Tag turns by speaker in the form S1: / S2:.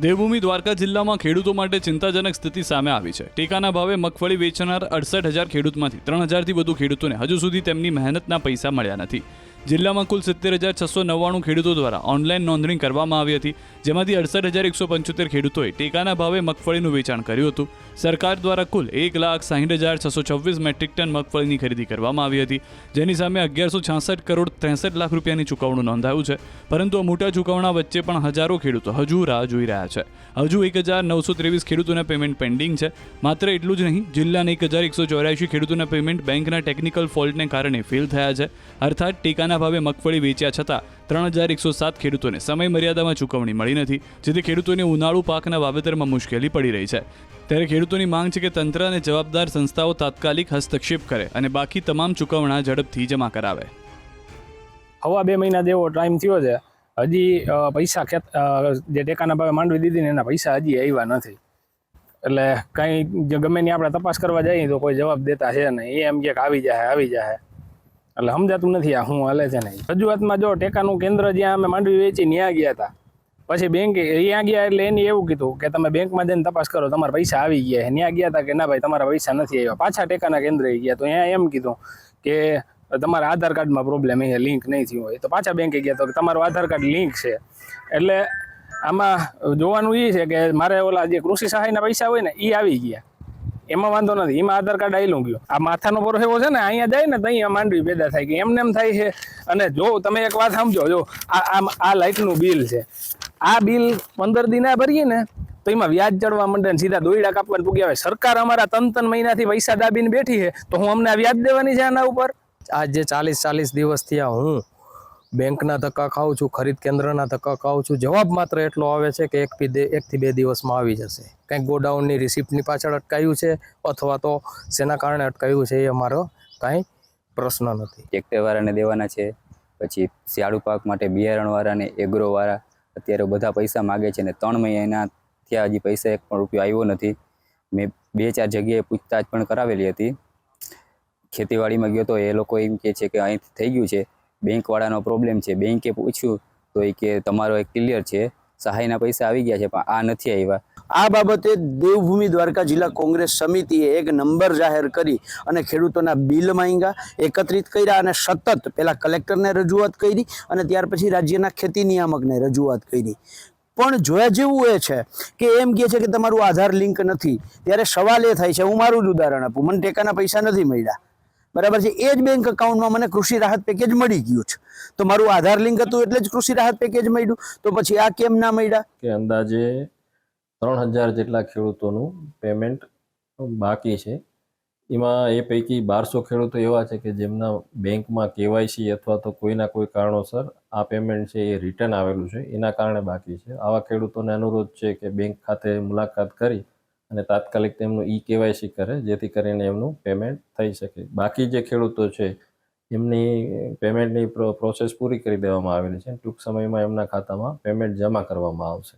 S1: દેવભૂમિ દ્વારકા જિલ્લામાં ખેડૂતો માટે ચિંતાજનક સ્થિતિ સામે આવી છે। ટેકાના ભાવે મગફળી વેચનાર 68,000 ખેડૂતમાંથી 3,000થી વધુ ખેડૂતોને હજુ સુધી તેમની મહેનતના પૈસા મળ્યા નથી। જિલ્લામાં કુલ 70,699 ખેડૂતો દ્વારા ઓનલાઈન નોંધણી કરવામાં આવી હતી, જેમાંથી 68,175 ખેડૂતોએ ટેકાના ભાવે મગફળીનું વેચાણ કર્યું હતું। સરકાર દ્વારા કુલ 1,60,626 મેટ્રિક ટન મગફળીની ખરીદી કરવામાં આવી હતી, જેની સામે 1166 કરોડ 63 લાખ રૂપિયાની ચૂકવણું નોંધાયું છે। પરંતુ આ મોટા ચૂકવણા વચ્ચે પણ હજારો ખેડૂતો હજુ રાહ જોઈ રહ્યા છે। હજુ 1,923 ખેડૂતોના પેમેન્ટ પેન્ડિંગ છે। માત્ર એટલું જ નહીં, જિલ્લાના 1,184 ખેડૂતોના પેમેન્ટ બેંકના ટેકનિકલ ફોલ્ટને કારણે ફેલ થયા છે। અર્થાત ટેકાના ભાવે મગફળી વેચ્યા છતાં 3,107 ખેડૂતોને સમય મર્યાદામાં ચૂકવણી મળી નથી, જેથી ખેડૂતોને ઉનાળુ પાકના વાવેતરમાં મુશ્કેલી પડી રહી છે। ત્યારે ખેડૂતોની માંગ છે કે તંત્ર અને જવાબદાર સંસ્થાઓ તાત્કાલિક હસ્તક્ષેપ કરે અને બાકી તમામ ચૂકવણા ઝડપથી જમા કરાવે।
S2: હવા 2 મહિના જેવો ટાઈમ થયો છે, હજી પૈસા જે ટેકાના ભાવે માંડવી દીધી ને એના પૈસા હજી આવ્યા નથી। એટલે કંઈ ગમે ને આપણે તપાસ કરવા જઈએ તો કોઈ જવાબ દેતા છે નહીં। એ એમ કે આવી જાય એટલે સમજાતું નથી આ શું હાલે છે નહીં। રજૂઆતમાં જો ટેકાનું કેન્દ્ર જ્યાં અમે માંડવી વેચી ત્યાં ગયા હતા, પછી બેંકે ત્યાં ગયા એટલે એને એવું કીધું કે તમે બેંકમાં જઈને તપાસ કરો, તમારા પૈસા આવી ગયા। ત્યાં ગયા હતા કે ના ભાઈ તમારા પૈસા નથી આવ્યા। પાછા ટેકાના કેન્દ્રે ગયા તો ત્યાં એમ કીધું કે તમારા આધાર કાર્ડમાં પ્રોબ્લેમ એ લિંક નહીં થયું હોય। તો પાછા બેંકે ગયા તો તમારું આધાર કાર્ડ લિંક છે। એટલે આમાં જોવાનું એ છે કે મારે ઓલા જે કૃષિ સહાયના પૈસા હોય ને એ આવી ગયા, એમાં વાંધો નથી, એમાં આધાર કાર્ડ આવેલું ગયું। આ માથાનો પરો એવો છે ને, અહીંયા જાય ને તો અહીંયા માંડવી પેદા થાય કે એમને એમ થાય છે। અને જો તમે એક વાત સમજો, જો આ લાઇટનું બિલ છે, આ બિલ 15 દી ના ભરીએ ને તો એમાં વ્યાજ ચડવા માંડે ને સીધા દોયડા કાપવાનું પૂગ્યા હોય। સરકાર અમારા 3 મહિનાથી પૈસા દાબીને બેઠી છે, તો હું અમને વ્યાજ દેવાની છે આના ઉપર?
S3: આજે 40 દિવસથી હું બેંકના ધક્કા ખાઉં છું, ખરીદ કેન્દ્રના ધક્કા ખાઉં છું। જવાબ માત્ર એટલો આવે છે કે 1 થી 2 દિવસમાં આવી જશે। કંઈક ગોડાઉનની રિસિપ્ટની પાછળ અટકાયું છે અથવા તો શેના કારણે અટકાયું છે એ અમારો કાંઈ પ્રશ્ન નથી।
S4: ટ્રેક્ટરવાળાને દેવાના છે, પછી શિયાળુ પાક માટે બિયારણવાળાને, એગ્રોવાળા અત્યારે બધા પૈસા માગે છે ને 3 મહિના થયા હજી પૈસા 1 પણ રૂપિયો આવ્યો નથી। મેં 2-4 જગ્યાએ પૂછતાછ પણ કરાવેલી હતી। ખેતીવાડીમાં ગયો તો એ લોકો એમ કહે છે કે અહીંથી થઈ ગયું છે, બેંકવાળાનો પ્રોબ્લેમ છે। બેંકે પૂછ્યું તો એ કે તમારો એક ક્લિયર છે, સહાયના પૈસા આવી ગયા છે પણ આ નથી આવ્યા।
S5: આ બાબતે દેવભૂમિ દ્વારકા જિલ્લા કોંગ્રેસ સમિતિએ એક નંબર જાહેર કરી અને ખેડૂતોના બિલ માંગ્યા, એકત્રિત કર્યા અને સતત પહેલાં કલેક્ટરને રજૂઆત કરી અને ત્યાર પછી રાજ્યના ખેતી નિયામકને રજૂઆત કરી। પણ જોયા જેવું એ છે કે એમ કહે છે કે તમારું આધાર લિંક નથી। ત્યારે સવાલ એ થાય છે, હું મારું જ ઉદાહરણ આપું, મને ટેકાના પૈસા નથી મળ્યા, બરાબર છે, એ જ બેંક એકાઉન્ટમાં મને કૃષિ રાહત પેકેજ મળી ગયું છે, તો મારું આધાર લિંક હતું એટલે જ કૃષિ રાહત પેકેજ મળ્યું, તો પછી આ કેમ ના મળ્યા?
S6: કે અંદાજે 3,000 જેટલા ખેડૂતોનું પેમેન્ટ બાકી છે। એમાં એ પૈકી 1200 ખેડૂતો એવા છે કે જેમના બેંકમાં કેવાયસી અથવા તો કોઈના કોઈ કારણોસર આ પેમેન્ટ છે એ રિટર્ન આવેલું છે, એના કારણે બાકી છે। આવા ખેડૂતોને અનુરોધ છે કે બેંક ખાતે મુલાકાત કરી અને તાત્કાલિક તેમનું કેવાયસી કરે, જેથી કરીને એમનું પેમેન્ટ થઈ શકે। બાકી જે ખેડૂતો છે એમની પેમેન્ટની પ્રોસેસ પૂરી કરી દેવામાં આવેલી છે, ટૂંક સમયમાં એમના ખાતામાં પેમેન્ટ જમા કરવામાં આવશે।